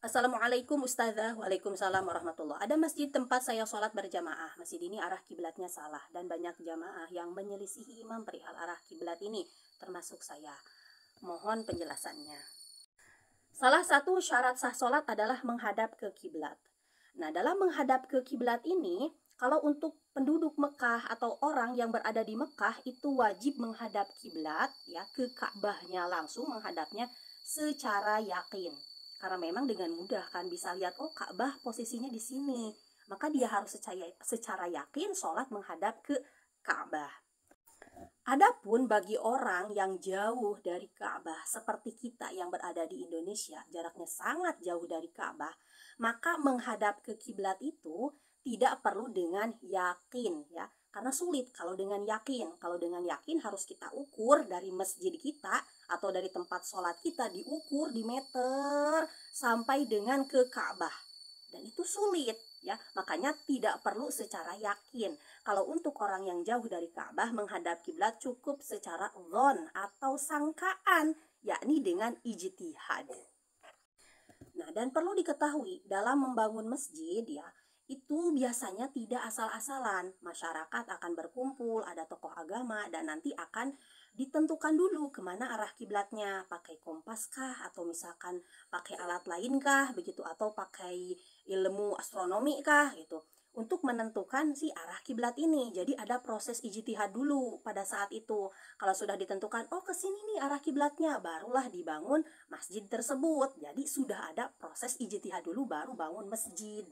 Assalamualaikum Ustazah. Waalaikumsalam warahmatullah. Ada masjid tempat saya sholat berjamaah. Masjid ini arah kiblatnya salah dan banyak jamaah yang menyelisihi imam perihal arah kiblat ini, termasuk saya. Mohon penjelasannya. Salah satu syarat sah sholat adalah menghadap ke kiblat. Nah, dalam menghadap ke kiblat ini, kalau untuk penduduk Mekah atau orang yang berada di Mekah itu wajib menghadap kiblat, ya, ke Ka'bahnya langsung menghadapnya secara yakin. Karena memang dengan mudah kan bisa lihat, oh Ka'bah posisinya di sini. Maka dia harus secara yakin sholat menghadap ke Ka'bah. Adapun bagi orang yang jauh dari Ka'bah seperti kita yang berada di Indonesia, jaraknya sangat jauh dari Ka'bah, maka menghadap ke kiblat itu tidak perlu dengan yakin, ya. Karena sulit kalau dengan yakin. Kalau dengan yakin harus kita ukur dari masjid kita atau dari tempat sholat kita, diukur di meter sampai dengan ke Ka'bah. Dan itu sulit, ya. Makanya tidak perlu secara yakin. Kalau untuk orang yang jauh dari Ka'bah menghadap kiblat cukup secara dhon atau sangkaan, yakni dengan ijtihad. Nah, dan perlu diketahui dalam membangun masjid, ya, itu biasanya tidak asal-asalan. Masyarakat akan berkumpul, ada tokoh agama, dan nanti akan ditentukan dulu kemana arah kiblatnya, pakai kompas kah, atau misalkan pakai alat lain kah, begitu, atau pakai ilmu astronomi kah, gitu, untuk menentukan si arah kiblat ini. Jadi ada proses ijtihad dulu pada saat itu. Kalau sudah ditentukan, oh kesini nih arah kiblatnya, barulah dibangun masjid tersebut. Jadi sudah ada proses ijtihad dulu baru bangun masjid.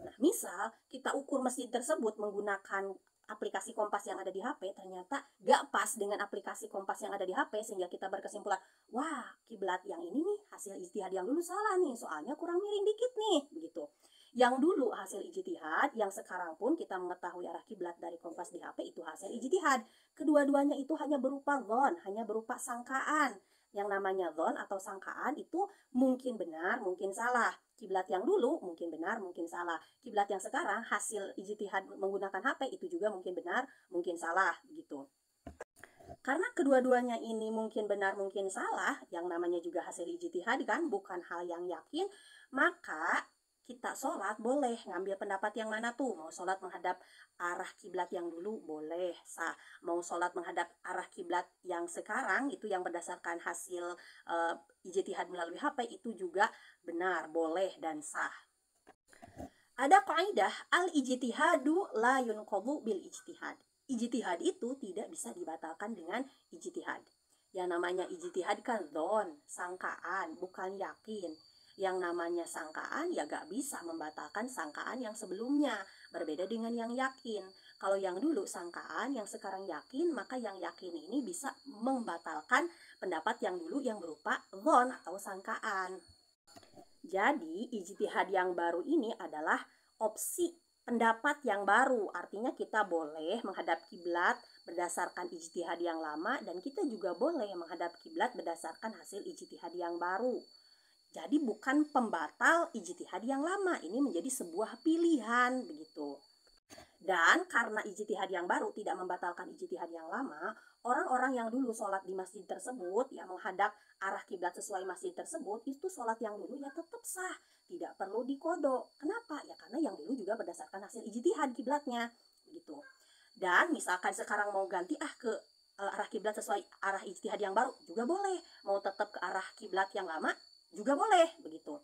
Nah, misal kita ukur masjid tersebut menggunakan aplikasi kompas yang ada di HP, ternyata gak pas dengan aplikasi kompas yang ada di HP, sehingga kita berkesimpulan, wah kiblat yang ini nih hasil ijtihad yang dulu salah nih, soalnya kurang miring dikit nih, begitu. Yang dulu hasil ijtihad, yang sekarang pun kita mengetahui arah kiblat dari kompas di HP itu hasil ijtihad. Kedua-duanya itu hanya berupa dhon, hanya berupa sangkaan. Yang namanya dhon atau sangkaan itu mungkin benar, mungkin salah. Kiblat yang dulu mungkin benar, mungkin salah. Kiblat yang sekarang hasil ijtihad menggunakan HP itu juga mungkin benar, mungkin salah, gitu. Karena kedua-duanya ini mungkin benar, mungkin salah, yang namanya juga hasil ijtihad kan, bukan hal yang yakin, maka kita sholat boleh ngambil pendapat yang mana tuh. Mau sholat menghadap arah kiblat yang dulu boleh sah, mau sholat menghadap arah kiblat yang sekarang itu yang berdasarkan hasil ijtihad melalui HP itu juga benar, boleh dan sah. Ada kaidah al-ijtihadu la yunqadhu bil ijtihad. Ijtihad itu tidak bisa dibatalkan dengan ijtihad. Yang namanya ijtihad kan dhon, sangkaan, bukan yakin. Yang namanya sangkaan ya gak bisa membatalkan sangkaan yang sebelumnya. Berbeda dengan yang yakin. Kalau yang dulu sangkaan, yang sekarang yakin, maka yang yakin ini bisa membatalkan pendapat yang dulu yang berupa dhon atau sangkaan. Jadi ijtihad yang baru ini adalah opsi pendapat yang baru. Artinya kita boleh menghadap kiblat berdasarkan ijtihad yang lama, dan kita juga boleh menghadap kiblat berdasarkan hasil ijtihad yang baru. Jadi bukan pembatal ijtihad yang lama, ini menjadi sebuah pilihan, begitu. Dan karena ijtihad yang baru tidak membatalkan ijtihad yang lama, orang-orang yang dulu sholat di masjid tersebut, yang menghadap arah kiblat sesuai masjid tersebut, itu sholat yang dulu ya tetap sah, tidak perlu dikodok. Kenapa? Ya karena yang dulu juga berdasarkan hasil ijtihad kiblatnya, gitu. Dan misalkan sekarang mau ganti ke arah kiblat sesuai arah ijtihad yang baru juga boleh, mau tetap ke arah kiblat yang lama juga boleh, begitu.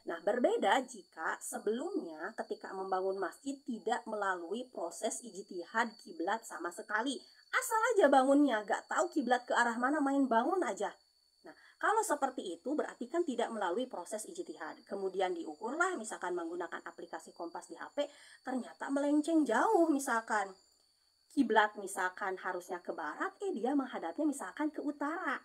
Nah, berbeda jika sebelumnya ketika membangun masjid tidak melalui proses ijtihad kiblat sama sekali. Asal aja bangunnya, gak tahu kiblat ke arah mana, main bangun aja. Nah, kalau seperti itu berarti kan tidak melalui proses ijtihad. Kemudian diukurlah, misalkan menggunakan aplikasi kompas di HP, ternyata melenceng jauh misalkan. Kiblat misalkan harusnya ke barat, dia menghadapnya misalkan ke utara.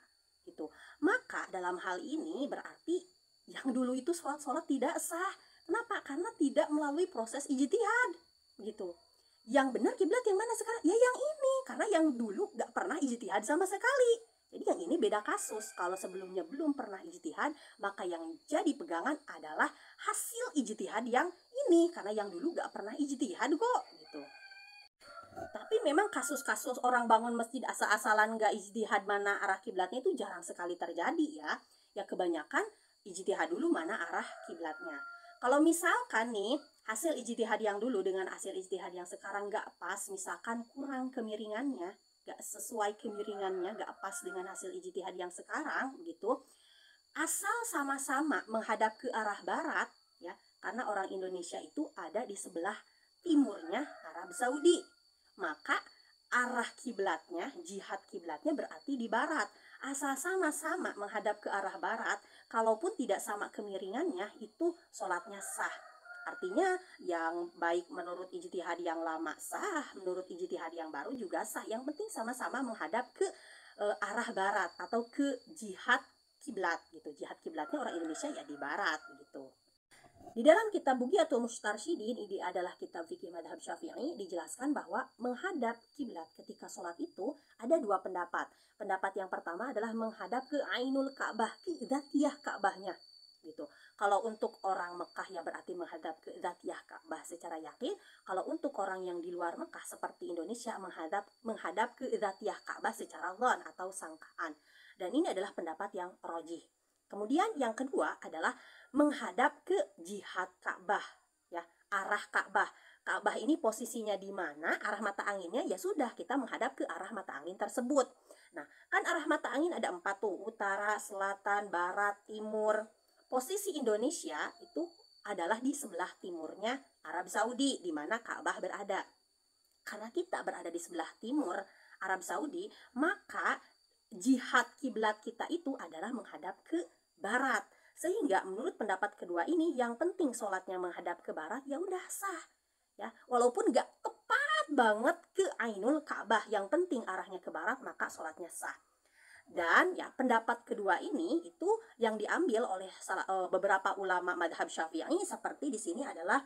Gitu. Maka dalam hal ini berarti yang dulu itu sholat tidak sah. Kenapa? Karena tidak melalui proses ijtihad, gitu. Yang benar kiblat yang mana sekarang? Ya yang ini, karena yang dulu gak pernah ijtihad sama sekali. Jadi yang ini beda kasus. Kalau sebelumnya belum pernah ijtihad, maka yang jadi pegangan adalah hasil ijtihad yang ini, karena yang dulu gak pernah ijtihad kok, gitu. Tapi memang kasus-kasus orang bangun masjid asal-asalan gak ijtihad mana arah kiblatnya itu jarang sekali terjadi, ya. Ya kebanyakan ijtihad dulu mana arah kiblatnya. Kalau misalkan nih hasil ijtihad yang dulu dengan hasil ijtihad yang sekarang nggak pas, misalkan kurang kemiringannya, nggak sesuai kemiringannya, nggak pas dengan hasil ijtihad yang sekarang gitu, asal sama-sama menghadap ke arah barat ya, karena orang Indonesia itu ada di sebelah timurnya Arab Saudi, maka arah kiblatnya, jihad kiblatnya berarti di barat. Asal sama-sama menghadap ke arah barat, kalaupun tidak sama kemiringannya, itu sholatnya sah. Artinya yang baik menurut ijtihad yang lama sah, menurut ijtihad yang baru juga sah. Yang penting sama-sama menghadap ke arah barat atau ke jihad kiblat gitu. Jihad kiblatnya orang Indonesia ya di barat gitu. Di dalam kitab Bugyatul Mustarsyidin, ini adalah kitab fikih madhab Syafi'i, dijelaskan bahwa menghadap kiblat ketika sholat itu ada dua pendapat. Pendapat yang pertama adalah menghadap ke Ainul Ka'bah, ke Dzatiyah Ka'bahnya gitu. Kalau untuk orang Mekah ya berarti menghadap ke Dzatiyah Ka'bah secara yakin. Kalau untuk orang yang di luar Mekah seperti Indonesia menghadap ke Dzatiyah Ka'bah secara dhon atau sangkaan. Dan ini adalah pendapat yang rajih. Kemudian yang kedua adalah menghadap ke jihad Ka'bah ya, arah Ka'bah. Ka'bah ini posisinya di mana, arah mata anginnya ya sudah kita menghadap ke arah mata angin tersebut. Nah, kan arah mata angin ada 4 tuh, utara, selatan, barat, timur. Posisi Indonesia itu adalah di sebelah timurnya Arab Saudi di mana Ka'bah berada. Karena kita berada di sebelah timur Arab Saudi, maka jihad kiblat kita itu adalah menghadap ke barat. Sehingga menurut pendapat kedua ini yang penting sholatnya menghadap ke barat ya udah sah ya, walaupun gak tepat banget ke Ainul Ka'bah, yang penting arahnya ke barat maka sholatnya sah. Dan ya pendapat kedua ini itu yang diambil oleh beberapa ulama madhab Syafi'i, seperti di sini adalah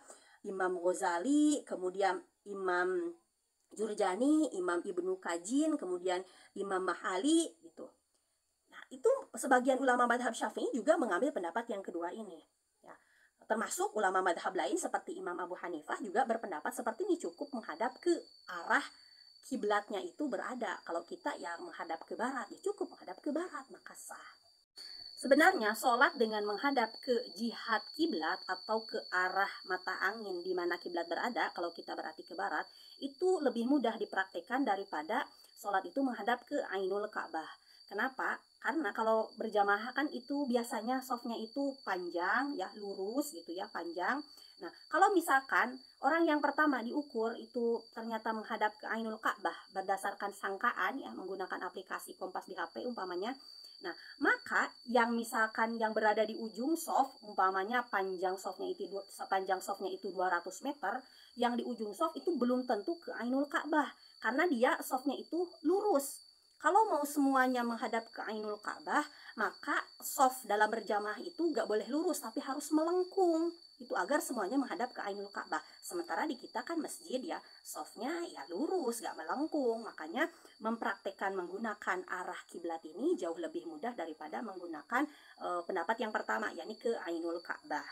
Imam Ghazali, kemudian Imam Jurjani, Imam Ibnu Kajin, kemudian Imam Mahali gitu. Itu sebagian ulama madhab Syafi'i juga mengambil pendapat yang kedua ini ya. Termasuk ulama madhab lain seperti Imam Abu Hanifah juga berpendapat seperti ini, cukup menghadap ke arah kiblatnya itu berada. Kalau kita yang menghadap ke barat ya cukup menghadap ke barat maka sah. Sebenarnya sholat dengan menghadap ke jihad kiblat atau ke arah mata angin di mana kiblat berada, kalau kita berarti ke barat, itu lebih mudah dipraktekkan daripada sholat itu menghadap ke Ainul Ka'bah. Kenapa? Karena kalau berjamaah kan itu biasanya softnya itu panjang ya, lurus gitu ya, panjang. Nah, kalau misalkan orang yang pertama diukur itu ternyata menghadap ke Ainul Ka'bah berdasarkan sangkaan ya, menggunakan aplikasi Kompas di HP umpamanya. Nah, maka yang misalkan yang berada di ujung soft, umpamanya panjang softnya itu 200 meter, yang di ujung soft itu belum tentu ke Ainul Ka'bah karena dia softnya itu lurus. Kalau mau semuanya menghadap ke Ainul Ka'bah, maka soft dalam berjamaah itu gak boleh lurus, tapi harus melengkung. Itu agar semuanya menghadap ke Ainul Ka'bah. Sementara di kita kan masjid ya, softnya ya lurus, gak melengkung. Makanya mempraktekkan menggunakan arah kiblat ini jauh lebih mudah daripada menggunakan pendapat yang pertama, yakni ke Ainul Ka'bah.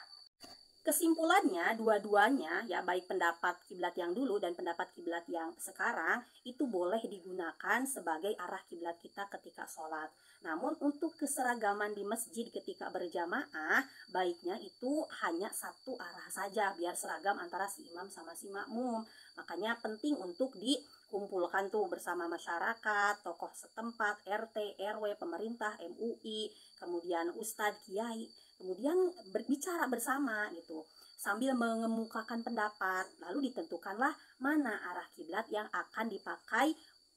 Kesimpulannya, dua-duanya ya, baik pendapat kiblat yang dulu dan pendapat kiblat yang sekarang itu boleh digunakan sebagai arah kiblat kita ketika sholat. Namun untuk keseragaman di masjid ketika berjamaah, baiknya itu hanya satu arah saja biar seragam antara si imam sama si makmum. Makanya penting untuk dikumpulkan tuh bersama masyarakat, tokoh setempat, RT, RW, pemerintah, MUI, kemudian ustadz, kiai, kemudian berbicara bersama gitu sambil mengemukakan pendapat, lalu ditentukanlah mana arah kiblat yang akan dipakai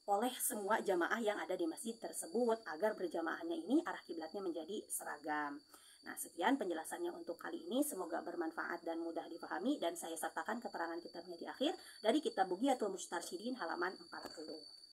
oleh semua jamaah yang ada di masjid tersebut agar berjamaahnya ini arah kiblatnya menjadi seragam. Nah, sekian penjelasannya untuk kali ini, semoga bermanfaat dan mudah dipahami, dan saya sertakan keterangan kitabnya di akhir dari kitab Bugyatul Mustarsyidin halaman 40.